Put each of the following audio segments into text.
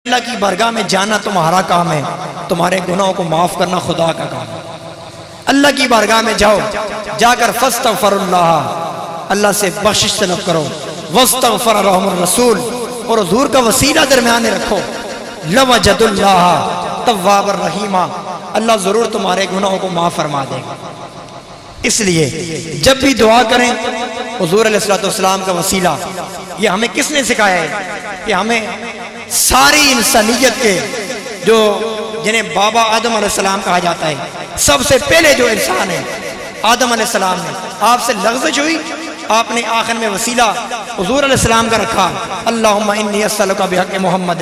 اللہ کی بارگاہ میں جانا تمہارا کام ہے، تمہارے گناہوں کو معاف کرنا خدا کا کام ہے۔ اللہ کی بارگاہ میں جاؤ، جا کر فاستغفر اللہ، اللہ سے بخشش طلب کرو، واستغفر لهم الرسول، اور حضور کا وسیلہ درمیان رکھو، لوجد اللہ تواب الرحیم، اللہ ضرور تمہارے گناہوں کو معاف فرما دے گا۔ اس لیے جب بھی دعا کریں حضور علیہ السلام کا وسیلہ، یہ ہمیں کس نے سکھایا ہے؟ کہ ہمیں ساری انسانیت کے جو جنہیں بابا آدم علیہ السلام کہا جاتا ہے، سب سے پہلے جو انسان ہے آدم علیہ السلام نے، آپ سے لغزش ہوئی، آپ نے آخر میں وسیلہ حضور علیہ السلام کا رکھا، اللہم انی اسألک بحق محمد،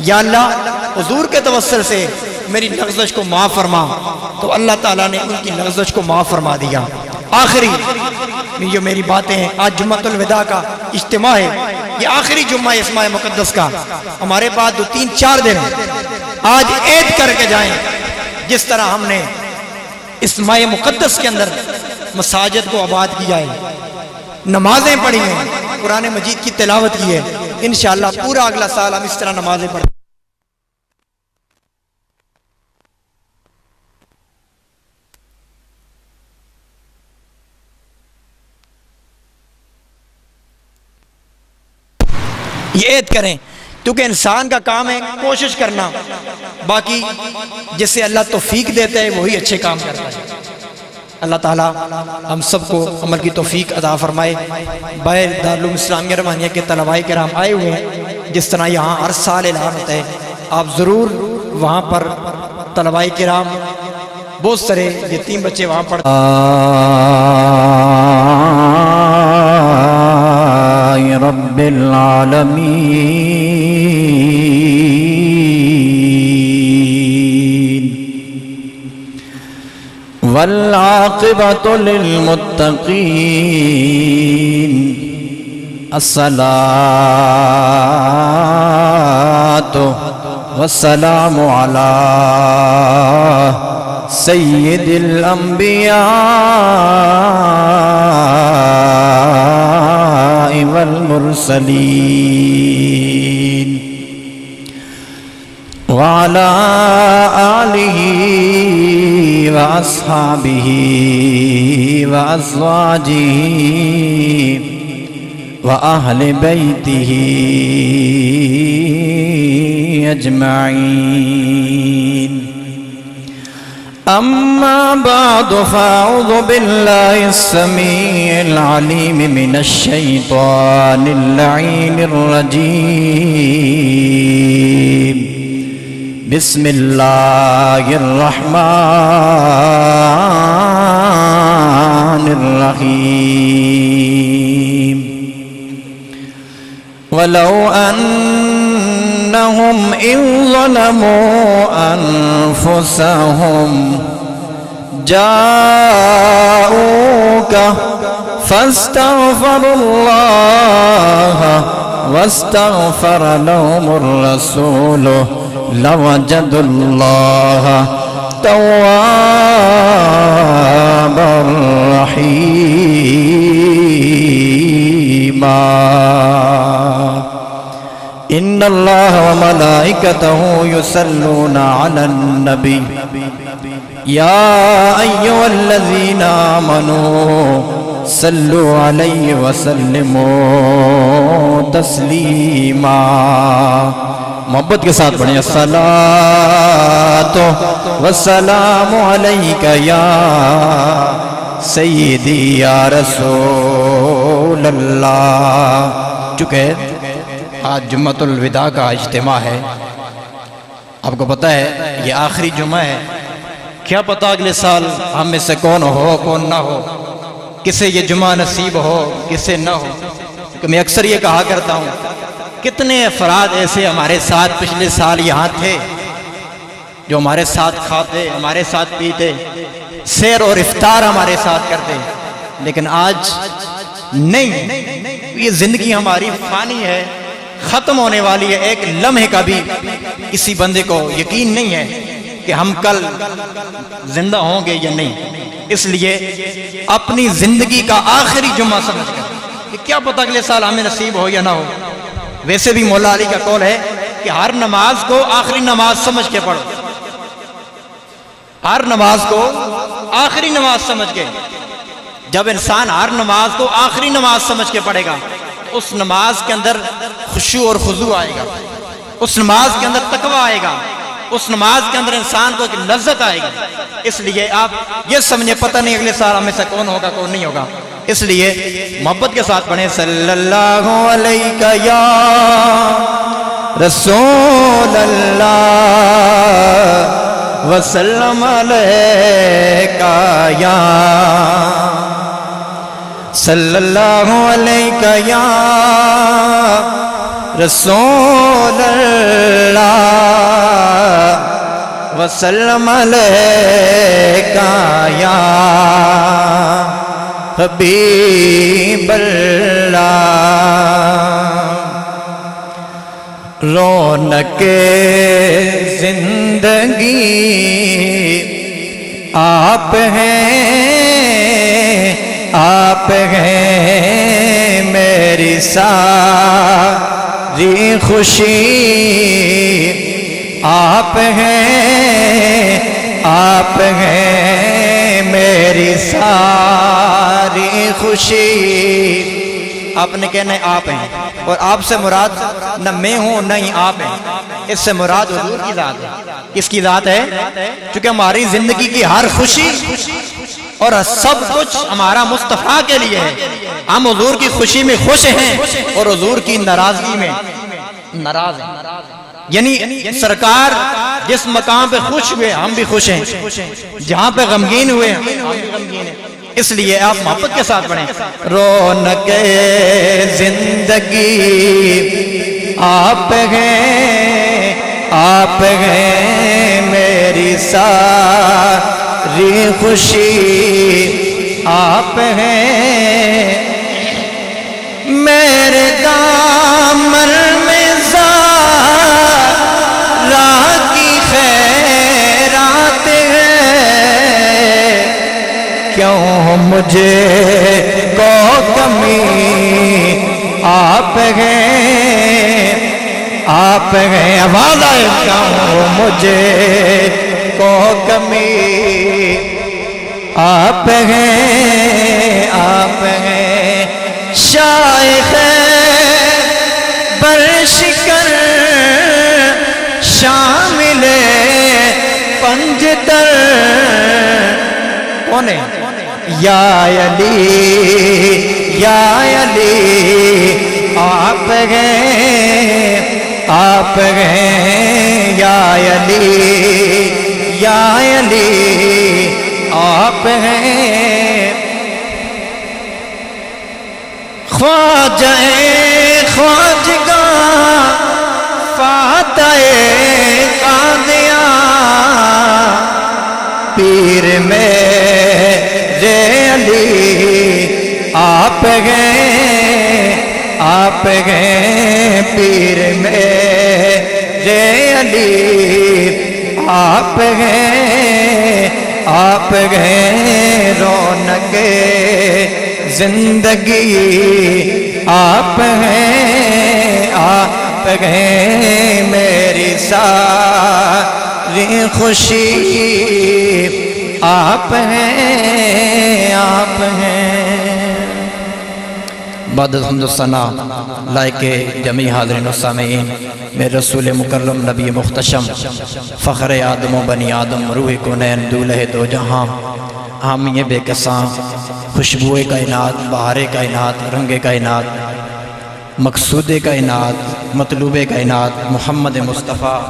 یا اللہ حضور کے توسل سے میری لغزش کو معاف فرما، تو اللہ تعالیٰ نے ان کی لغزش کو معاف فرما دیا۔ آخری یہ میری باتیں ہیں، آج جمعۃ الوداع کا اجتماع ہے، یہ آخری جمعہ اسماء مقدس کا، ہمارے پاس 2-3-4 دن آج عید کر کے جائیں، جس طرح ہم نے اسماء مقدس کے اندر مساجد کو آباد کیا ہے، نمازیں پڑھی ہیں، قرآن مجید کی تلاوت کی ہے، انشاءاللہ پورا اگلا سال ہم اس طرح نمازیں پڑھیں۔ یہ عید کریں، کیونکہ انسان کا کام ہے کوشش کرنا، باقی جسے اللہ توفیق دیتا ہے وہی اچھے کام کرتا ہے۔ اللہ تعالیٰ ہم سب کو عمل کی توفیق عطا فرمائے۔ باہر دارالعلوم اسلامیہ رحمانیہ کے طلباء کرام آئے ہوئے ہیں، جس طرح یہاں ہر سال اعلان ہوتا ہے، آپ ضرور وہاں پر طلباء کرام بہت سارے یتیم بچے وہاں پڑھتے رب العالمین والعاقبۃ للمتقین، الصلاۃ والسلام علی سید الانبیاء والمرسلین وعلى آلہ واصحابہ وازواجہ واہل بیتہ اجمعین، اما بعد فاعوذ باللہ السمیع العلیم من الشیطان اللعین الرجیم، بسم اللہ الرحمن الرحیم، ولو انہم اذ ظلموا انفسہم جاؤوک فاستغفروا اللہ واستغفر لهم الرسول لوجدوا اللہ توابا رحیما، ان اللہ وملائکتہ یصلون علی النبی یا ایھا الذین آمنوا صلوا علیہ وسلموا تسلیما، محبت کے ساتھ پڑھیں، الصلاۃ والسلام علیک یا سیدی یا رسول اللہ۔ چکے آج جمعۃ الوداع کا اجتماع ہے، آپ کو پتہ ہے یہ آخری جمعہ ہے، کیا پتہ اگلے سال ہم میں سے کون ہو کون نہ ہو، کسے یہ جمعہ نصیب ہو کسے نہ ہو۔ کہ میں اکثر یہ کہا کرتا ہوں، کتنے افراد ایسے ہمارے ساتھ پچھلے سال یہاں تھے جو ہمارے ساتھ کھاتے، ہمارے ساتھ پیتے، سیر اور افطار ہمارے ساتھ کرتے، لیکن آج نہیں، یہ زندگی ہماری فانی ہے، ختم ہونے والی ہے، ایک لمحے کا بھی کسی بندے کو یقین نہیں ہے کہ ہم کل زندہ ہوں گے یا نہیں۔ اس لیے اپنی زندگی کا آخری جمعہ سمجھ کر کہ کیا پتہ اگلے سال ہمیں نصیب ہو یا نہ ہو۔ ویسے بھی مولا علی کا قول ہے کہ ہر نماز کو آخری نماز سمجھ کے پڑھو، ہر نماز کو آخری نماز سمجھ کے. جب انسان ہر نماز کو آخری نماز سمجھ کے پڑھے گا تو اس نماز کے اندر خشوع اور خضوع آئے گا، اس نماز کے اندر تقوی آئے گا، اس نماز کے اندر انسان کو ایک لذت آئے گی. اس لیے آپ یہ سمجھے پتہ نہیں اگلے سال ہمیں سے کون ہوگا کون نہیں ہوگا، اس لیے محبت کے ساتھ پڑھیں صلی اللہ علیہ یا رسول اللہ وسلم علیکہ یا صلی اللہ علیہ یا رسول اللہ وسلم علیکہ یا حبیب اللہ. رونق زندگی آپ ہیں، آپ ہیں میری ساری خوشی، آپ ہیں، آپ ہیں میری ساری خوشی. آپ نے کہنا ہے آپ ہیں، اور آپ سے مراد نہ میں ہوں نہ ہی آپ ہیں، اس سے مراد حضور کی ذات ہے. کس کی ذات ہے؟ چونکہ ہماری زندگی کی ہر خوشی اور سب کچھ ہمارا مصطفیٰ کے لیے ہے. ہم حضور کی خوشی میں خوش ہیں اور حضور کی ناراضگی میں ناراض ہیں. یعنی سرکار جس مقام پہ خوش ہوئے ہم بھی خوش ہیں، جہاں پہ غمگین ہوئے ہم بھی غمگین ہیں. اس لیے آپ محبت کے ساتھ پڑھیں رونق زندگی آپ ہیں، آپ ہیں میری ساری خوشی، آپ ہیں میرے دامن میں زہرا کی خیرات ہے، کیوں مجھے کو کمی آپ ہیں، آپ ہیں. آواز آئے کیوں مجھے کو کمی آپ ہیں، آپ ہیں شائخ برشکر شامل پنجتر. کون ہے؟ یا علی یا علی آپ ہیں، آپ ہیں یا علی یا علی آپ ہیں. خواجہ خواجگاں فاتح قادیاں پیر میرے علی آپ ہیں، آپ ہیں پیر میرے علی آپ ہیں، آپ ہیں رونق زندگی آپ ہیں، آپ ہیں میری ساری خوشی آپ ہیں، آپ ہیں. بعد الحمد والثناء لائق جمیع حاضرین و سامعین میرے رسول مکرم نبی مختشم فخر آدم و بنی آدم روح کونین دولہ دو جہاں حامی بے کساں خوشبو کائنات بہار کائنات رنگ کائنات مقصود کائنات مطلوب کائنات محمد مصطفیٰ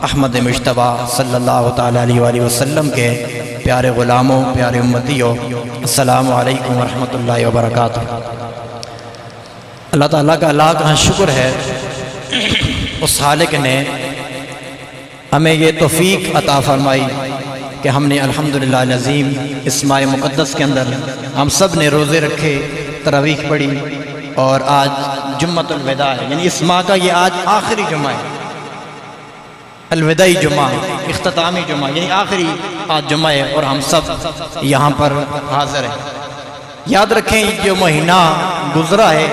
احمد مجتبیٰ صلی اللہ تعالیٰ علیہ وآلہ وسلم کے پیارے غلاموں پیارے امتیوں السلام علیکم ورحمۃ اللہ وبرکاتہ. اللہ تعالیٰ کا لاکھ شکر ہے اس خالق نے ہمیں یہ توفیق عطا فرمائی کہ ہم نے الحمدللہ العظیم اس ماہ مقدس کے اندر ہم سب نے روزے رکھے، تراویح پڑھی، اور آج جمعۃ الوداع ہے، یعنی اس ماہ کا یہ آج آخری جمعہ ہے، الوداعی جمعہ، اختتامی جمعہ، یعنی آخری آج جمعہ ہے اور ہم سب یہاں پر حاضر ہیں. یاد رکھیں جو مہینہ گزرا ہے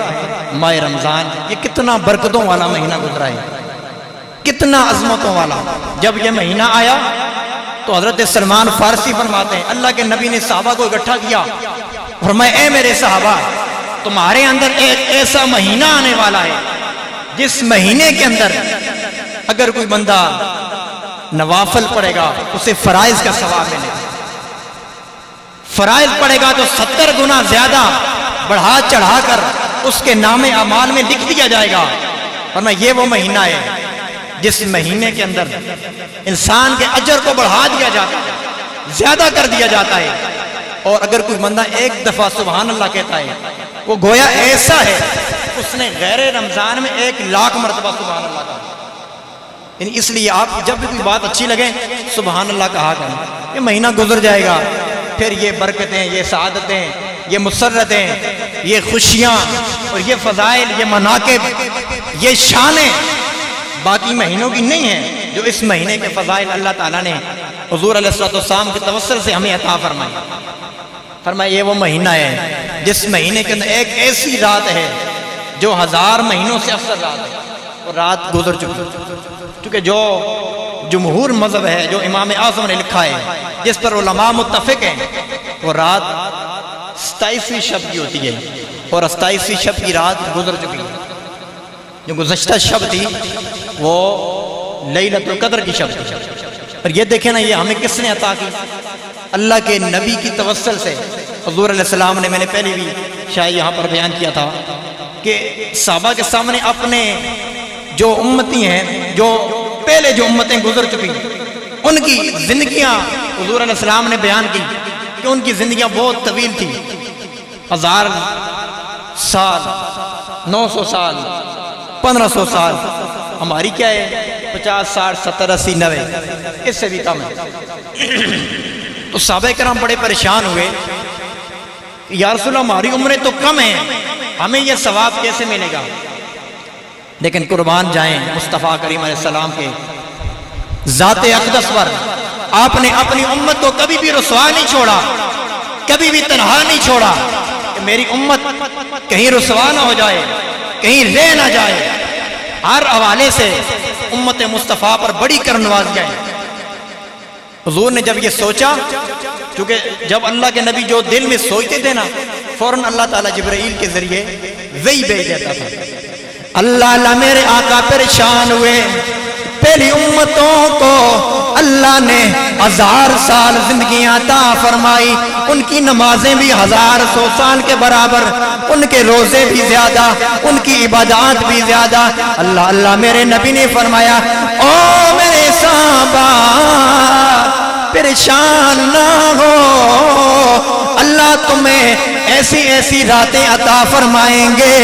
ماہ رمضان، یہ کتنا برکتوں والا مہینہ گزرا ہے، کتنا عظمتوں والا. جب یہ مہینہ آیا تو حضرت سلمان فارسی فرماتے ہیں اللہ کے نبی نے صحابہ کو اکٹھا کیا، فرمایا اے میرے صحابہ تمہارے اندر ایک ایسا مہینہ آنے والا ہے جس مہینے کے اندر اگر کوئی بندہ نوافل پڑھے گا اسے فرائض کا ثواب ملے گا، فرائض پڑھے گا تو 70 گنا زیادہ بڑھا چڑھا کر اس کے نام اعمال میں لکھ دیا جائے گا. ورنہ یہ وہ مہینہ ہے جس مہینے کے اندر انسان کے اجر کو بڑھا دیا جاتا ہے، زیادہ کر دیا جاتا ہے. اور اگر کوئی بندہ ایک دفعہ سبحان اللہ کہتا ہے وہ گویا ایسا ہے اس نے غیر رمضان میں 1,00,000 مرتبہ سبحان اللہ کہا. یعنی اس لیے آپ جب بھی کوئی بات اچھی لگے سبحان اللہ کہا کریں. یہ مہینہ گزر جائے گا پھر یہ برکتیں، یہ سعادتیں، یہ مسرتیں، یہ خوشیاں اور یہ فضائل، یہ مناقب، یہ شانیں باقی مہینوں کی نہیں ہیں جو اس مہینے کے فضائل اللہ تعالیٰ نے حضور علیہ السلام کے توسل سے ہمیں عطا فرمائی. فرمایا یہ وہ مہینہ ہے جس مہینے کے اندر ایک ایسی رات ہے جو 1000 مہینوں سے افضل رات ہے اور رات گزر چکی. کیونکہ جو جمہور مذہب ہے جو امام اعظم نے لکھا ہے جس پر علماء متفق ہیں وہ رات 27ویں شب کی ہوتی ہے اور 27ویں شب کی رات گزر چکی ہے. جو گزشتہ شب تھی وہ لیلۃ القدر کی شب تھی. اور یہ دیکھیں نا یہ ہمیں کس نے عطا کی؟ اللہ کے نبی کی توسل سے. حضور علیہ السلام نے، میں نے پہلے بھی شاید یہاں پر بیان کیا تھا کہ صحابہ کے سامنے اپنے جو امتی ہیں، جو پہلے جو امتیں گزر چکی ان کی زندگیاں حضور علیہ السلام نے بیان کی کہ ان کی زندگیاں بہت طویل تھی. 1000 سال، 900 سال، 1500 سال. ہماری کیا ہے 50 60 70 80 90 اس سے بھی کم ہے. تو صحابہ کرام بڑے پریشان ہوئے یا رسول اللہ ہماری عمریں تو کم ہیں، ہمیں یہ ثواب کیسے ملے گا؟ لیکن قربان جائیں مصطفیٰ کریم علیہ السلام کے ذات اقدس پر. آپ نے اپنی امت کو کبھی بھی رسوا نہیں چھوڑا، کبھی بھی تنہا نہیں چھوڑا کہ میری امت کہیں رسوا نہ ہو جائے، کہیں رہ نہ جائے. ہر حوالے سے امت مصطفیٰ پر بڑی کرم نوازی ہے. حضور نے جب یہ سوچا، کیونکہ جب اللہ کے نبی جو دل میں سوچتے تھے نا فوراً اللہ تعالیٰ جبرائیل کے ذریعے وحی بھیج دیتا تھا. اللہ میرے آقا پریشان ہوئے. پہلی امتوں کو اللہ نے 1000 سال زندگیاں عطا فرمائی، ان کی نمازیں بھی 1100 سال کے برابر، ان کے روزے بھی زیادہ، ان کی عبادات بھی زیادہ. اللہ میرے نبی نے فرمایا او میرے صحابہ پریشان نہ ہو، اللہ تمہیں ایسی ایسی راتیں عطا فرمائیں گے،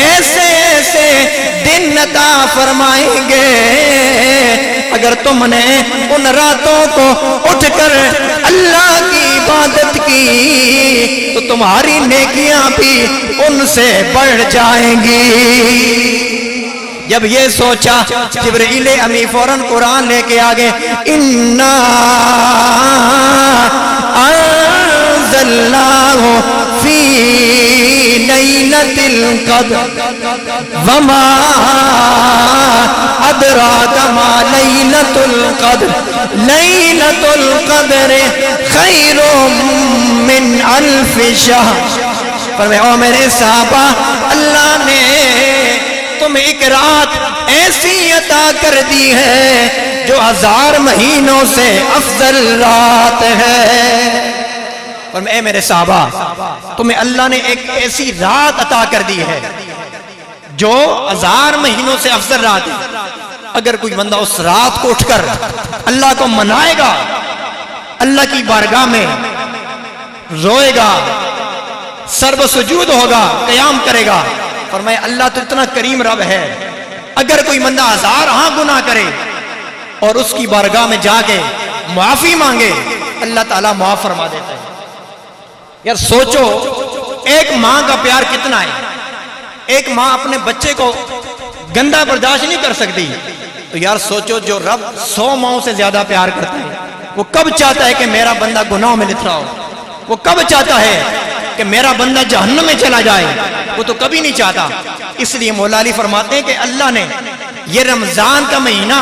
ایسے ایسے دن عطا فرمائیں گے، اگر تم نے ان راتوں کو اٹھ کر اللہ کی عبادت کی تو تمہاری نیکیاں بھی ان سے بڑھ جائیں گی. جب یہ سوچا جبرائیل امی فوراً قرآن لے کے آگے اِنَّا انزلناہ فی لیلۃ القدر وما ادراک ما لیلۃ القدر لیلۃ القدر خیر من 1000 شہر. فرمایا او میرے صحابہ اللہ نے تمہیں ایک رات ایسی عطا کر دی ہے جو 1000 مہینوں سے افضل رات ہے. فرمایا اے میرے صحابہ تمہیں اللہ نے ایک ایسی رات عطا کر دی ہے جو 1000 مہینوں سے افضل رات ہے. اگر کوئی بندہ اس رات کو اٹھ کر اللہ کو منائے گا، اللہ کی بارگاہ میں روئے گا، سر سجود ہوگا، قیام کرے گا، فرمایا اللہ تو اتنا کریم رب ہے، اگر کوئی بندہ 1000 گناہ کرے اور اس کی بارگاہ میں جا کے معافی مانگے اللہ تعالیٰ معاف فرما دیتا ہے. یار سوچو ایک ماں کا پیار کتنا ہے. ایک ماں اپنے بچے کو گندا برداشت نہیں کر سکتی، تو یار سوچو جو رب 100 ماؤں سے زیادہ پیار کرتا ہے وہ کب چاہتا ہے کہ میرا بندہ گناہوں میں لتھڑا ہو؟ وہ کب چاہتا ہے کہ میرا بندہ جہنم میں چلا جائے؟ وہ تو کبھی نہیں چاہتا. اس لیے مولا علی فرماتے ہیں کہ اللہ نے یہ رمضان کا مہینہ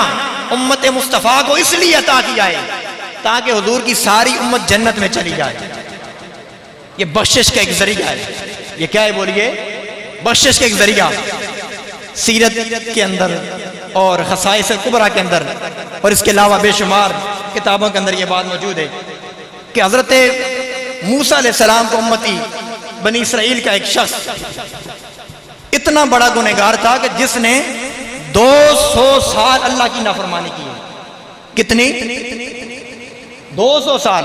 امت مصطفیٰ کو اس لیے عطا کیا ہے تاکہ حضور کی ساری امت جنت میں چلی جائے. یہ بخشش کا ایک ذریعہ ہے. یہ کیا ہے بولیے؟ بخشش کا ایک ذریعہ. سیرت کے اندر اور خصائص کبریٰ کے اندر اور اس کے علاوہ بے شمار کتابوں کے اندر یہ بات موجود ہے کہ حضرت موسیٰ علیہ السلام کو امتی بنی اسرائیل کا ایک شخص اتنا بڑا گنہگار تھا کہ جس نے 200 سال اللہ کی نافرمانی کی ہے. کتنی؟ 200 سال.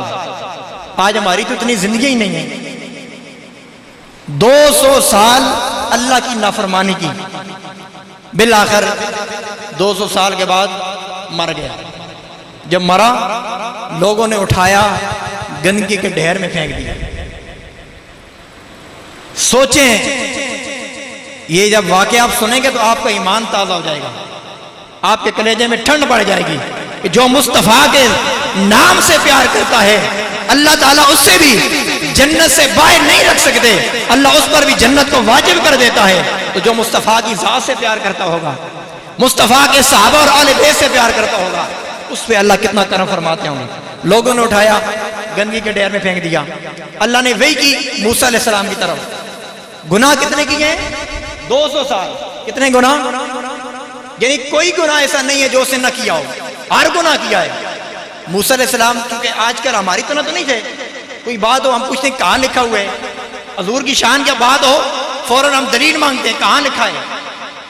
آج ہماری تو اتنی زندگی ہی نہیں ہے. 200 سال اللہ کی نافرمانی کی. بالآخر 200 سال کے بعد مر گیا. جب مرا لوگوں نے اٹھایا گندگی کے ڈھیر میں پھینک دیا. سوچیں یہ جب واقعہ آپ سنیں گے تو آپ کا ایمان تازہ ہو جائے گا, آپ کے کلیجے میں ٹھنڈ بڑھ جائے گی کہ جو مصطفیٰ کے نام سے پیار کرتا ہے اللہ تعالیٰ اس سے بھی جنت سے باہر نہیں رکھ سکتے, اللہ اس پر بھی جنت کو واجب کر دیتا ہے. تو جو مصطفیٰ کی ذات سے پیار کرتا ہوگا, مصطفیٰ کے صحابہ اور آل بیت سے پیار کرتا ہوگا, اس پہ اللہ کتنا کرم فرماتے ہوں گے. لوگوں نے اٹھایا گندگی کے ڈھیر میں پھینک دیا. اللہ نے وہی کی موسیٰ علیہ السلام کی طرف. گناہ کتنے کیے ہیں؟ 200 سال. کتنے گناہ؟ یعنی کوئی گناہ ایسا نہیں ہے جو اس نے نہ کیا ہو, ہر گناہ کیا ہے. موسیٰ علیہ السلام چونکہ آج کل ہماری طرح تو نہیں تھے, کوئی بات ہو ہم پوچھتے ہیں کہاں لکھا ہوا ہے, حضور کی شان کیا بات ہو فوراً ہم دلیل مانگتے ہیں کہاں لکھا ہے.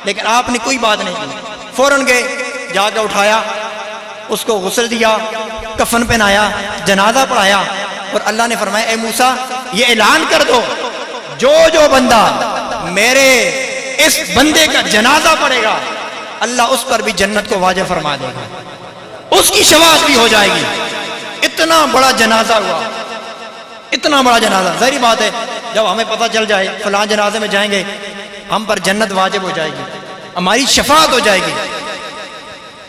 لیکن آپ نے کوئی بات نہیں کی, فوراً گئے جا کے اٹھایا, اس کو غسل دیا, کفن پہنایا, جنازہ پڑھایا, اور اللہ نے فرمایا اے موسیٰ یہ اعلان کر دو جو بندہ میرے اس بندے کا جنازہ پڑھے گا اللہ اس پر بھی جنت کو واجب فرما دے گا, اس کی شفاعت بھی ہو جائے گی. اتنا بڑا جنازہ ہوا, اتنا بڑا جنازہ. ظاہری بات ہے جب ہمیں پتہ چل جائے فلاں جنازے میں جائیں گے ہم پر جنت واجب ہو جائے گی, ہماری شفاعت ہو جائے گی,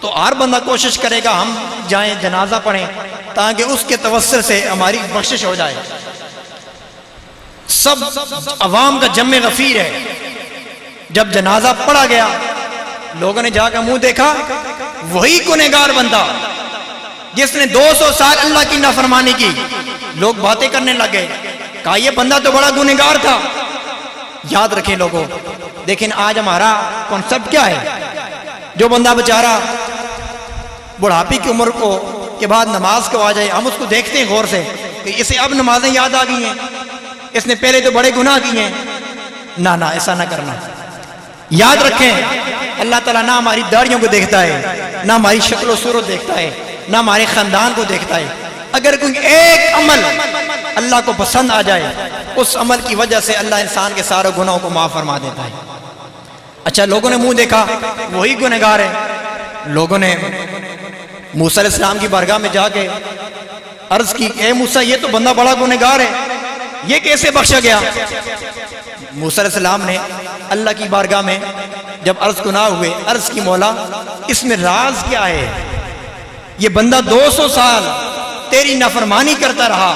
تو ہر بندہ کوشش کرے گا ہم جائیں جنازہ پڑھیں تاکہ اس کے توسل سے ہماری بخشش ہو جائے. سب عوام کا جمع غفیر ہے. جب جنازہ پڑھا گیا لوگوں نے جا کر منہ دیکھا, وہی گنہگار بندہ جس نے 200 سال اللہ کی نافرمانی کی. لوگ باتیں کرنے لگے, کہا یہ بندہ تو بڑا گنہگار تھا. یاد رکھیں لوگوں, لیکن آج ہمارا کانسیپٹ کیا ہے؟ جو بندہ بیچارہ بڑھاپی کی عمر کو کے بعد نماز کو آ جائے, ہم اس کو دیکھتے ہیں غور سے کہ اسے اب نمازیں یاد آ گئی ہیں, اس نے پہلے تو بڑے گناہ کیے ہیں. نہ ایسا نہ کرنا. یاد رکھیں اللہ تعالیٰ نہ ہماری داڑھیوں کو دیکھتا ہے, نہ ہماری شکل و صورت دیکھتا ہے, نہ ہمارے خاندان کو دیکھتا ہے. اگر کوئی ایک عمل اللہ کو پسند آ جائے اس عمل کی وجہ سے اللہ انسان کے سارے گناہوں کو معاف فرما دیتا ہے. اچھا لوگوں نے منہ دیکھا وہی گنہگار ہے. لوگوں نے موسیٰ علیہ السلام کی بارگاہ میں جا کے عرض کی اے موسیٰ یہ تو بندہ بڑا گنہگار ہے, یہ کیسے بخشا گیا؟ موسیٰ علیہ السلام نے اللہ کی بارگاہ میں جب عرض گناہ ہوئے عرض کی مولا اس میں راز کیا ہے؟ یہ بندہ 200 سال تیری نافرمانی کرتا رہا,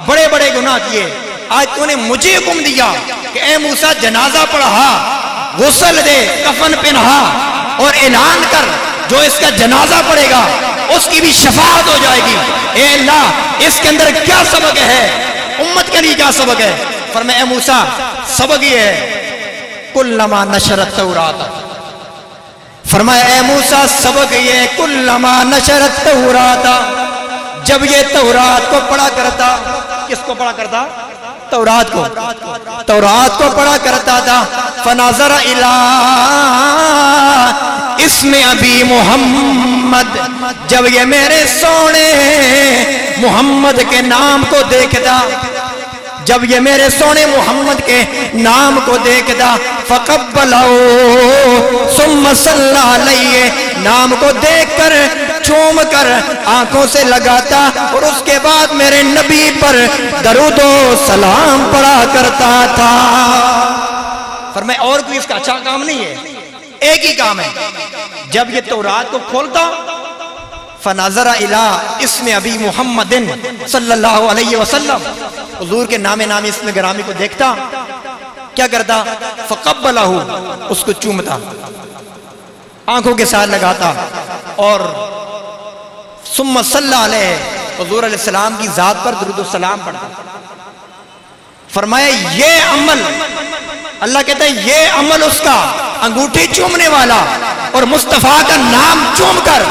بڑے بڑے گناہ کیے, آج تو نے مجھے حکم دیا کہ اے موسیٰ جنازہ پڑھا, غسل دے, کفن پہنا اور اعلان کر جو اس کا جنازہ پڑھے گا اس کی بھی شفاعت ہو جائے گی. اے اللہ اس کے اندر کیا سبق ہے, امت کے لیے کیا سبق ہے؟ فرمایا اے موسیٰ سبق یہ ہے کلما نشرت تورات. فرمایا اے موسیٰ سبق یہ ہے کلما نشرت تورات, جب یہ تورات کو پڑھا کرتا. کس کو پڑھا کرتا؟ تورات کو. تورات کو پڑھا کرتا تھا. فنظر الی اسم ابی محمد, جب یہ میرے سونے محمد کے نام کو دیکھتا, جب یہ میرے سونے محمد کے نام کو دیکھتا, فقبلہو ثم صلی علیہ, نام کو دیکھ کر چوم کر آنکھوں سے لگاتا اور اس کے بعد میرے نبی پر درود و سلام پڑھا کرتا تھا. فرمایا اور کوئی اس کا اچھا کام نہیں ہے, ایک ہی کام ہے. جب یہ تورات کو کھولتا فنظر الی اسم ابی محمد صلی اللہ علیہ وسلم, حضور کے نام نامی اسم گرامی کو دیکھتا, کیا کرتا؟ فقبلہ, اس کو چومتا. آنکھوں کے ساتھ لگاتا اور ثم صلی علیہ حضور علیہ السلام کی ذات پر درود السلام پڑھتا. فرمایا یہ عمل اللہ کہتا ہے یہ عمل اس کا انگوٹھی چومنے والا اور مصطفیٰ کا نام چوم کر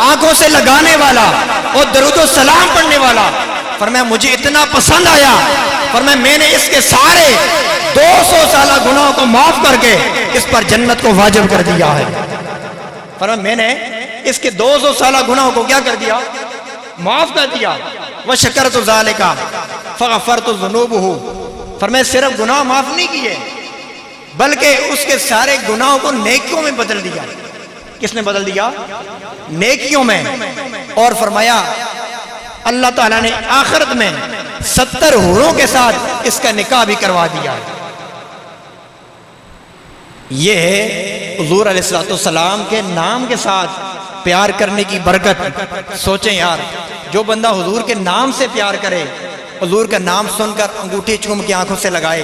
آنکھوں سے لگانے والا اور درود السلام پڑھنے والا، فرمایا مجھے اتنا پسند آیا، فرمایا میں نے اس کے سارے 200 سالہ گناہوں کو معاف کر کے اس پر جنت کو واجب کر دیا ہے. فرمایا میں نے اس کے 200 سالہ گناہوں کو کیا کر دیا؟ معاف کر دیا. وَشَكَرْتُ ذَلِكَ فَغَفَرْتُ ذُنُوبُهُ. فرمایا صرف گناہ معاف نہیں کیے بلکہ اس کے سارے گناہوں کو نیکیوں میں بدل دیا. کس نے بدل دیا؟ نیکیوں میں. اور فرمایا اللہ تعالیٰ نے آخرت میں 70 حوروں کے ساتھ اس کا نکاح بھی کروا دیا. یہ ہے حضور علیہ السلام کے نام کے ساتھ پیار کرنے کی برکت. سوچیں یار، جو بندہ حضور کے نام سے پیار کرے، حضور کا نام سن کر انگوٹھی چوم کے آنکھوں سے لگائے،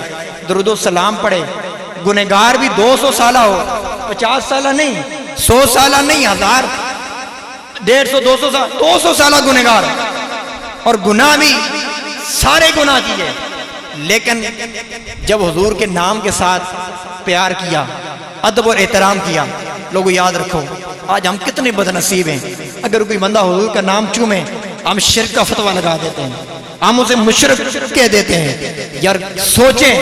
درود و سلام پڑھے، گنہگار بھی 200 سالہ ہو، 50 سالہ نہیں، 100 سالہ نہیں، 1000 150 200 سالہ گنہگار، اور گناہ بھی سارے گناہ کیے، لیکن جب حضور کے نام کے ساتھ پیار کیا، ادب اور احترام کیا. لوگوں یاد رکھو آج ہم کتنے بد نصیب ہیں. اگر کوئی بندہ حضور کا نام چومے ہم شرک کا فتویٰ لگا دیتے ہیں، ہم اسے مشرک کہہ دیتے ہیں. یار سوچیں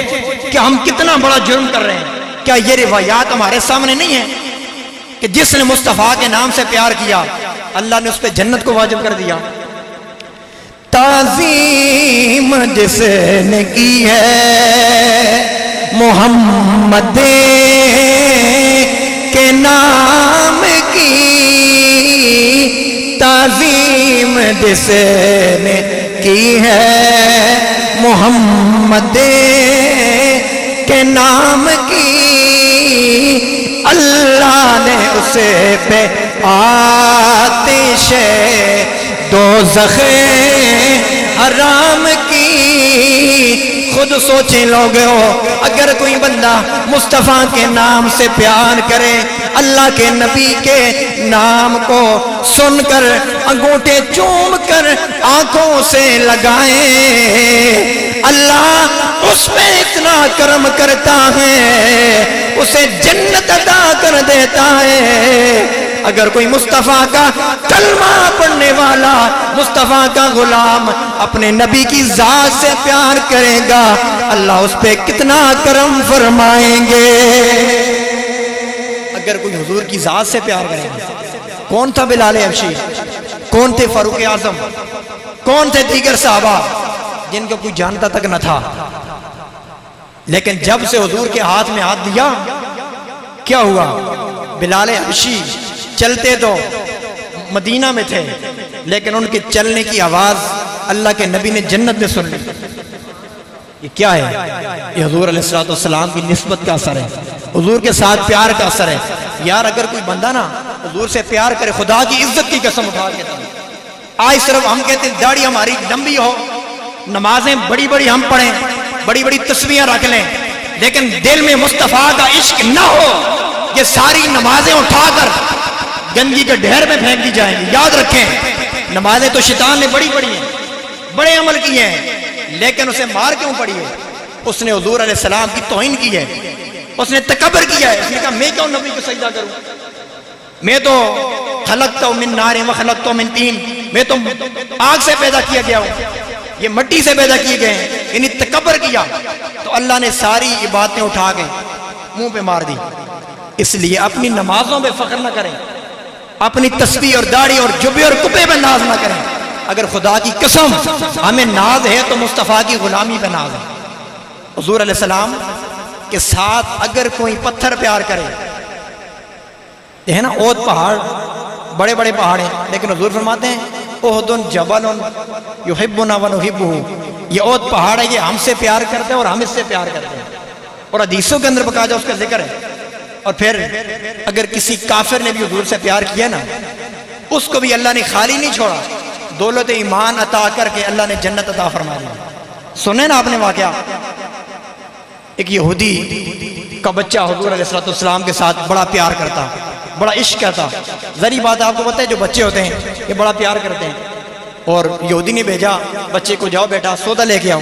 کہ ہم کتنا بڑا جرم کر رہے ہیں. کیا یہ روایات ہمارے سامنے نہیں ہیں کہ جس نے مصطفیٰ کے نام سے پیار کیا اللہ نے اس پہ جنت کو واجب کر دیا؟ تعظیم جس نے کی ہے محمد کے نام کی، تعظیم جس نے کی ہے محمد کے نام کی، اللہ نے اسے پہ آتش دوزخ حرام کی. خود سوچیں لوگوں، اگر کوئی بندہ مصطفیٰ کے نام سے پیار کرے، اللہ کے نبی کے نام کو سن کر انگوٹھے چوم کر آنکھوں سے لگائے، اللہ اس پہ اتنا کرم کرتا ہے، اسے جنت عطا کر دیتا ہے. اگر کوئی مصطفیٰ کا کلمہ پڑھنے والا، مصطفیٰ کا غلام اپنے نبی کی ذات سے پیار کرے گا، اللہ اس پہ کتنا کرم فرمائیں گے. اگر کوئی حضور کی ذات سے پیار کرے گا، کون تھا بلال حبشی، کون تھے فاروق اعظم، کون تھے دیگر صحابہ جن کو کوئی جانتا تک نہ تھا، لیکن جب سے حضور کے ہاتھ میں ہاتھ دیا کیا ہوا؟ بلال حبشی چلتے تو مدینہ میں تھے لیکن ان کے چلنے کی آواز اللہ کے نبی نے جنت میں سن لی. یہ کیا ہے؟ یہ حضور علیہ السلام کی نسبت کا اثر ہے، حضور کے ساتھ پیار کا اثر ہے. یار اگر کوئی بندہ نا حضور سے پیار کرے، خدا کی عزت کی قسم اٹھا کے آج صرف ہم کہتے ہیں داڑھی ہماری لمبی ہو، نمازیں بڑی بڑی ہم پڑھیں، بڑی بڑی تسبیحیں رکھ لیں، لیکن دل میں مصطفیٰ کا عشق نہ ہو، یہ ساری نمازیں اٹھا کر گندگی کے ڈھیر میں پھینک دی جائیں گی. یاد رکھیں نمازیں تو شیطان نے بڑی بڑی ہیں، بڑے عمل کیے ہیں، لیکن اسے مار کیوں پڑی ہے؟ اس نے حضور علیہ السلام کی توہین کی ہے، اس نے تکبر کیا ہے. اس نے کہا میں کیوں نبی کو سجدہ کروں، میں تو خلقتہ من نار و خلقتہ من طین، میں تو آگ سے پیدا کیا گیا ہوں، یہ مٹی سے پیدا کیے گئے ہیں. یعنی تکبر کیا تو اللہ نے ساری عبادتیں اٹھا کے منہ پہ مار دی. اس لیے اپنی نمازوں پہ فخر نہ کریں، اپنی تسبیح اور داڑھی اور جبے اور کپے پہ ناز نہ کریں. اگر خدا کی قسم ہمیں ناز ہے تو مصطفیٰ کی غلامی پہ ناز ہے. حضور علیہ السلام کے ساتھ اگر کوئی پتھر پیار کرے، یہ ہے نا اود پہاڑ، بڑے بڑے پہاڑ ہیں، لیکن حضور فرماتے ہیں احد جبل یحبنا ونحبہ، یہ اود پہاڑ ہے، یہ ہم سے پیار کرتے ہیں اور ہم اس سے پیار کرتے ہیں. اور حدیثوں کے اندر بقا جا اس کا ذکر ہے. اور پھر اگر کسی کافر نے بھی حضور سے پیار کیا نا، اس کو بھی اللہ نے خالی نہیں چھوڑا، دولت ایمان عطا کر کے اللہ نے جنت عطا فرما دی. سنیں نا آپ نے واقعہ، ایک یہودی کا بچہ حضور علیہ السلام کے ساتھ بڑا پیار کرتا، بڑا عشق تھا. ذری بات آپ کو پتہ ہے جو بچے ہوتے ہیں یہ بڑا پیار کرتے ہیں. اور یہودی نے بھیجا بچے کو جاؤ بیٹا سودا لے کے آؤ.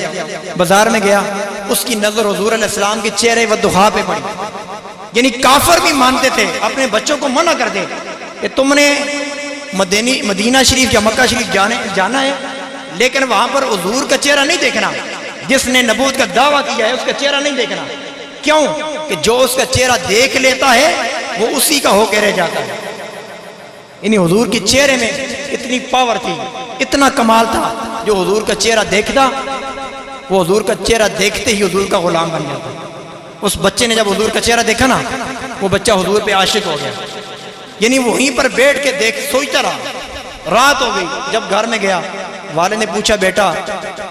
بازار میں گیا, اس کی نظر حضور علیہ السلام کے چہرے والضحیٰ پہ پڑی. یعنی کافر بھی مانتے تھے, اپنے بچوں کو منع کر دے کہ تم نے مدینہ شریف یا مکہ شریف جانا ہے, لیکن وہاں پر حضور کا چہرہ نہیں دیکھنا. جس نے نبوت کا دعویٰ کیا ہے اس کا چہرہ نہیں دیکھنا. کیوں کہ جو اس کا چہرہ دیکھ لیتا ہے وہ اسی کا ہو کے رہ جاتا ہے. یعنی حضور کے چہرے میں اتنی پاور تھی, اتنا کمال تھا. جو حضور کا چہرہ دیکھتا وہ حضور کا چہرہ دیکھتے ہی حضور کا غلام بن جاتا. اس بچے نے جب حضور کا چہرہ دیکھا نا, وہ بچہ حضور پہ عاشق ہو گیا. یعنی وہیں پر بیٹھ کے سوچتا رہا. رات ہو گئی, جب گھر میں گیا والد نے پوچھا بیٹا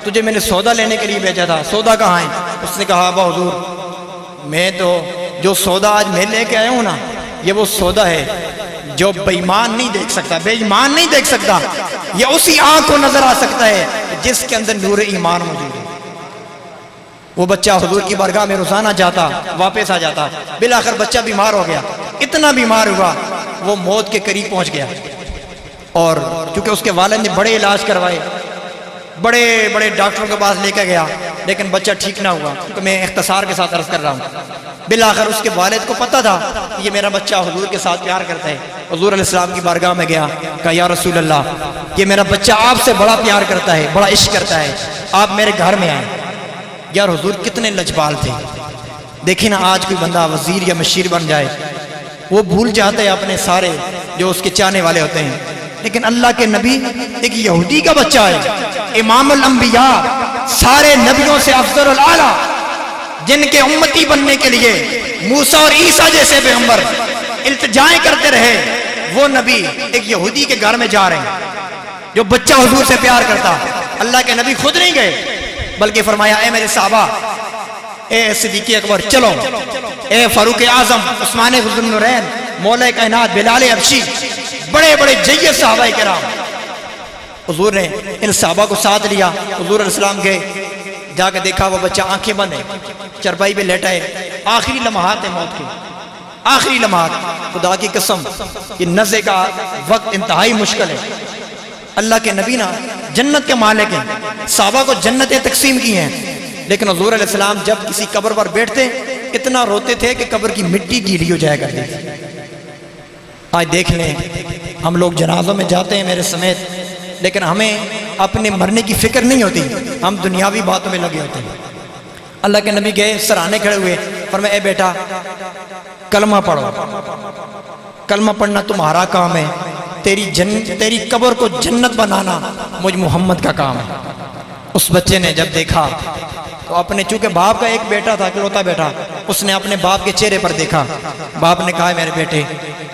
تجھے میں نے سودا لینے کے لیے بھیجا تھا, سودا کہاں ہے؟ اس نے کہا ابا حضور میں تو جو سودا آج میں لے کے آیا ہوں نا, یہ وہ سودا ہے جو بے ایمان نہیں دیکھ سکتا, بے ایمان نہیں دیکھ سکتا. یہ اسی آنکھ کو نظر آ سکتا ہے جس کے اندر نور ایمان موجود ہے. وہ بچہ حضور کی بارگاہ میں روزانہ جاتا, واپس آ جاتا. بالآخر بچہ بیمار ہو گیا, اتنا بیمار ہوا وہ موت کے قریب پہنچ گیا. اور چونکہ اس کے والد نے بڑے علاج کروائے, بڑے بڑے ڈاکٹروں کے پاس لے کے گیا, لیکن بچہ ٹھیک نہ ہوا. کیونکہ میں اختصار کے ساتھ عرض کر رہا ہوں. بالآخر اس کے والد کو پتہ تھا کہ یہ میرا بچہ حضور کے ساتھ پیار کرتا ہے. حضور علیہ السلام کی بارگاہ میں گیا, کہا یا رسول اللہ یہ میرا بچہ آپ سے بڑا پیار کرتا ہے, بڑا عشق کرتا ہے, آپ میرے گھر میں آئیں. یار حضور کتنے لجپال تھے. دیکھیں نا آج کوئی بندہ وزیر یا مشیر بن جائے وہ بھول جاتے ہیں اپنے سارے جو اس کے چاہنے والے ہوتے ہیں. لیکن اللہ کے نبی ایک یہودی کا بچہ ہے, امام الانبیاء, سارے نبیوں سے افضل الاعلیٰ, جن کے امتی بننے کے لیے موسیٰ اور عیسیٰ جیسے پیغمبر التجائیں کرتے رہے, وہ نبی ایک یہودی کے گھر میں جا رہے ہیں جو بچہ حضور سے پیار کرتا. اللہ کے نبی خود نہیں گئے بلکہ فرمایا اے میرے صحابہ, اے صدیق اکبر چلو, اے فاروق اعظم, عثمان ذو النورین, مولا کائنات بلال حبشی, بڑے بڑے جید صحابہ کرام. حضور نے ان صحابہ کو ساتھ لیا. حضور علیہ السلام گئے, جا کے دیکھا وہ بچہ آنکھیں بند ہے, چرپائی پہ لیٹا ہے. آخری لمحات ہے موت کے, آخری لمحات. خدا کی قسم یہ نزع کا وقت انتہائی مشکل ہے. اللہ کے نبی نا جنت کے مالک ہیں, صحابہ کو جنتیں تقسیم کی ہیں, لیکن حضور علیہ السلام جب کسی قبر پر بیٹھتے اتنا روتے تھے کہ قبر کی مٹی گیلی ہو جایا کرتی تھی. آج دیکھ لیں ہم لوگ جنازوں میں جاتے ہیں میرے سمیت, لیکن ہمیں اپنے مرنے کی فکر نہیں ہوتی, ہم دنیاوی باتوں میں لگے ہوتے ہیں. اللہ کے نبی گئے, سرانے کھڑے ہوئے, فرمایا اے بیٹا کلمہ پڑھو, کلمہ پڑھنا تمہارا کام ہے, تیری قبر کو جنت بنانا مجھ محمد کا کام ہے. اس بچے نے جب دیکھا تو اپنے, چونکہ باپ کا ایک بیٹا تھا, اکلوتا بیٹا, اس نے اپنے باپ کے چہرے پر دیکھا. باپ نے کہا میرے بیٹے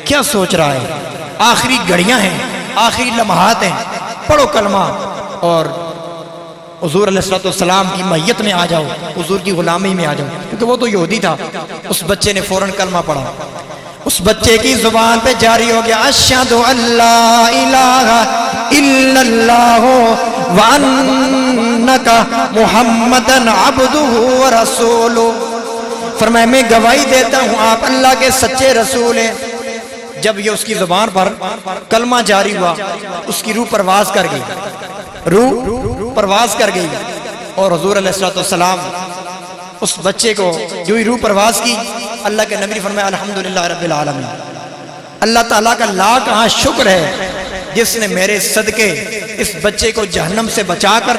کیا سوچ رہا ہے, آخری گھڑیاں ہیں, آخری لمحات ہیں, پڑھو کلمہ اور حضور علیہ السلام کی میت میں آ جاؤ, حضور کی غلامی میں آ جاؤ. کیونکہ وہ تو یہودی تھا. اس بچے نے فوراً کلمہ پڑھا. اس بچے کی زبان پہ جاری ہو گیا اشہد ان لا الہ الا اللہ وانک محمدن عبدہ ورسولہ. فرمایا میں گواہی دیتا ہوں آپ اللہ کے سچے رسول ہیں. جب یہ اس کی زبان پر کلمہ جاری ہوا, اس کی روح پرواز کر گئی, روح پرواز کر گئی. اور حضور علیہ السلام اس بچے کو جو ہی روح پرواز کی, اللہ کے نبی فرمایا الحمدللہ رب العالمین, اللہ تعالیٰ کا لاکھ شکر ہے جس نے میرے صدقے اس بچے کو جہنم سے بچا کر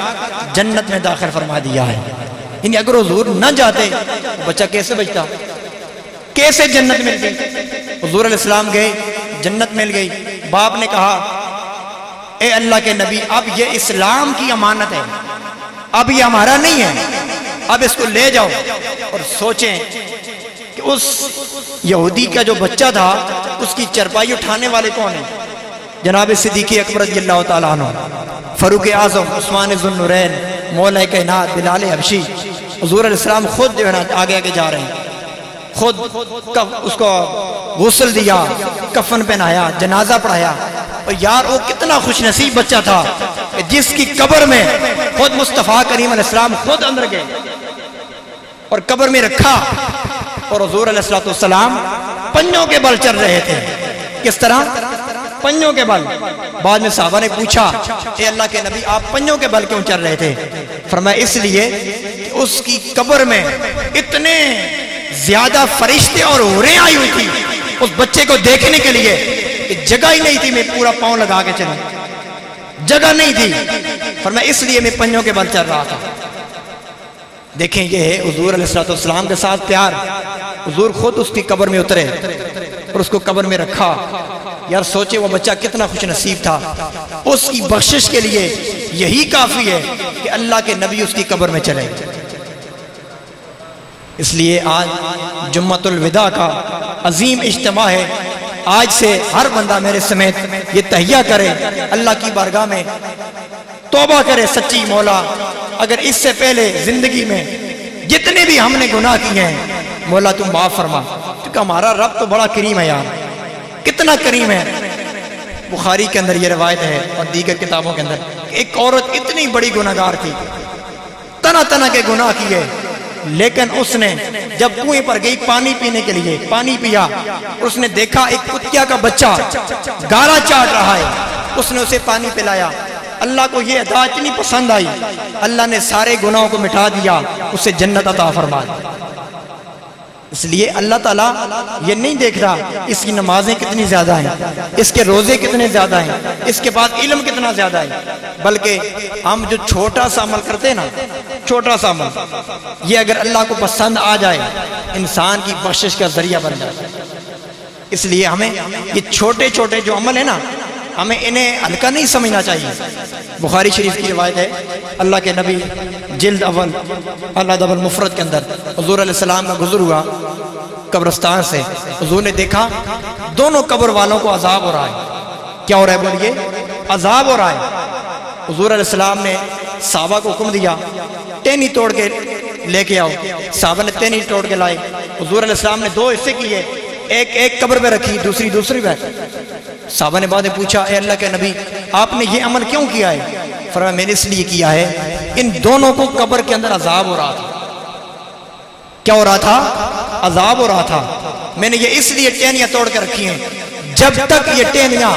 جنت میں داخل فرما دیا ہے. یعنی اگر حضور نہ جاتے بچہ کیسے بچتا, کیسے جنت ملتی. حضور علیہ السلام گئے, جنت مل گئی. باپ نے کہا اے اللہ کے نبی اب یہ اسلام کی امانت ہے, اب یہ ہمارا نہیں ہے, اب اس کو لے جاؤ. اور سوچیں کہ اس یہودی کا جو بچہ تھا اس کی چرپائی اٹھانے والے کون ہیں؟ جناب صدیق اکبر رضی اللہ تعالیٰ عنہ, فاروق اعظم, عثمان ذو النورین, مولا کائنات بلال حبشی. حضور علیہ السلام خود جو ہے نا آگے آگے جا رہے ہیں, خود اس کو غسل دیا, کفن پہنایا, جنازہ پڑھایا. اور یار وہ کتنا خوش نصیب بچہ تھا کہ جس کی قبر میں خود مصطفیٰ کریم علیہ السلام خود اندر گئے اور قبر میں رکھا, اور حضور علیہ السلام پنجوں کے بل چل رہے تھے. کس طرح؟ پنجوں کے بل۔ بعد میں صحابہ نے پوچھا اے اللہ کے نبی آپ پنجوں کے بل کیوں چل رہے تھے؟ فرمایا اس لیے کہ اس کی قبر میں اتنے زیادہ فرشتے اور حوریں آئی ہوئی تھی اس بچے کو دیکھنے کے لیے کہ جگہ ہی نہیں تھی میں پورا پاؤں لگا کے چلوں، جگہ نہیں تھی۔ فرمایا اس لیے میں پنجوں کے بل چل رہا تھا۔ دیکھیں یہ ہے حضور علیہ السلام کے ساتھ پیار۔ حضور خود اس کی قبر میں اترے اور اس کو قبر میں رکھا۔ یار سوچے وہ بچہ کتنا خوش نصیب تھا، اس کی بخشش کے لیے یہی کافی ہے کہ اللہ کے نبی اس کی قبر میں چلے۔ اس لیے آج جمعۃ الوداع کا عظیم اجتماع ہے۔ آج سے ہر بندہ میرے سمیت یہ تہیہ کرے، اللہ کی بارگاہ میں توبہ کرے سچی، مولا اگر اس سے پہلے زندگی میں جتنے بھی ہم نے گناہ کیے ہیں مولا تم معاف فرما، کیونکہ ہمارا رب تو بڑا کریم ہے یار، کتنا کریم ہے۔ بخاری کے اندر یہ روایت ہے اور دیگر کتابوں کے اندر، ایک عورت اتنی بڑی گناہگار تھی، طرح طرح کے گناہ کیے، لیکن اس نے جب کنویں پر گئی پانی پینے کے لیے، پانی پیا، اس نے دیکھا ایک کتیا کا بچہ گارا چاٹ رہا ہے، اس نے اسے پانی پلایا۔ اللہ کو یہ ادا اتنی پسند آئی، اللہ نے سارے گناہوں کو مٹا دیا، اسے جنت عطا فرما دی۔ اس لیے اللہ تعالیٰ یہ نہیں دیکھ رہا اس کی نمازیں کتنی زیادہ ہیں، اس کے روزے کتنے زیادہ ہیں، اس کے بعد علم کتنا زیادہ ہے، بلکہ ہم جو چھوٹا سا عمل کرتے ہیں نا، چھوٹا سا عمل، یہ اگر اللہ کو پسند آ جائے انسان کی بخشش کا ذریعہ بن جائے۔ اس لیے ہمیں یہ چھوٹے چھوٹے جو عمل ہیں نا، ہمیں انہیں ہلکا نہیں سمجھنا چاہیے۔ بخاری شریف کی روایت ہے، اللہ کے نبی جلد اول الادب المفرد کے اندر حضور علیہ السلام کا گزر ہوا قبرستان سے، حضور نے دیکھا دونوں قبر والوں کو عذاب ہو رہا ہے۔ کیا ہو رہا ہے بولیے؟ عذاب ہو رہا ہے۔ حضور علیہ السلام نے صحابہ کو حکم دیا ٹہنی توڑ کے لے کے آؤ۔ صحابہ نے ٹہنی توڑ کے لائے۔ حضور علیہ السلام نے دو حصے کیے، ایک قبر پہ رکھی، دوسری پہ۔ صحابہ نے بعد میں پوچھا اے اللہ کے نبی آپ نے یہ عمل کیوں کیا ہے؟ فرمایا میں نے اس لیے کیا ہے ان دونوں کو قبر کے اندر عذاب ہو رہا تھا۔ کیا ہو رہا تھا؟ عذاب ہو رہا تھا۔ میں نے یہ اس لیے ٹہنیاں توڑ کے رکھی ہیں، جب تک یہ ٹہنیاں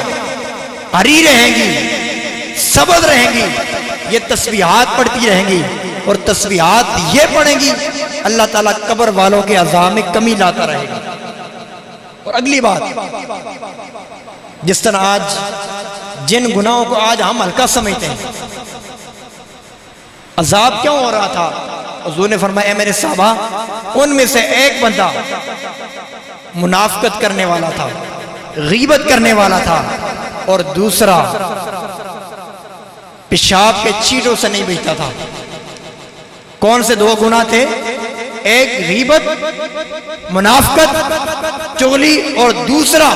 ہری رہیں گی، سبز رہیں گی، یہ تسبیحات پڑھتی رہیں گی، اور تسبیحات یہ پڑھیں گی اللہ تعالیٰ قبر والوں کے عذاب میں کمی لاتا رہے گا۔ اور اگلی بات، جس طرح آج جن گناہوں کو آج ہم ہلکا سمجھتے ہیں، عذاب کیوں ہو رہا تھا؟ حضور نے فرمایا اے میرے صحابہ، ان میں سے ایک بندہ منافقت کرنے والا تھا، غیبت کرنے والا تھا، اور دوسرا پیشاب کے چیٹوں سے نہیں بچتا تھا۔ کون سے دو گناہ تھے؟ ایک غیبت، منافقت، چغلی، اور دوسرا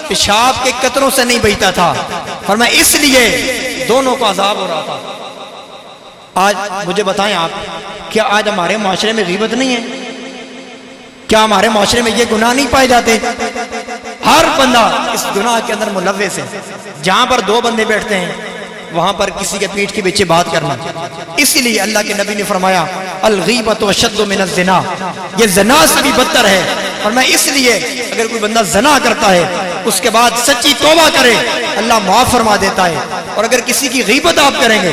پیشاب کے قطروں سے نہیں بچتا تھا۔ فرمایا اس لیے دونوں کو عذاب ہو رہا تھا۔ آج مجھے بتائیں آپ، کیا آج ہمارے معاشرے میں غیبت نہیں ہے؟ کیا ہمارے معاشرے میں یہ گناہ نہیں پائے جاتے؟ ہر بندہ اس گناہ کے اندر ملوث ہے۔ جہاں پر دو بندے بیٹھتے ہیں وہاں پر کسی کے پیٹھ کے پیچھے بات کرنا۔ اسی لیے اللہ کے نبی نے فرمایا الغیبۃ اشد من الزنا، یہ زنا سے بھی بدتر ہے۔ اور میں اس لیے اگر کوئی بندہ زنا کرتا ہے اس کے بعد سچی توبہ کرے اللہ معاف فرما دیتا ہے، اور اگر کسی کی غیبت آپ کریں گے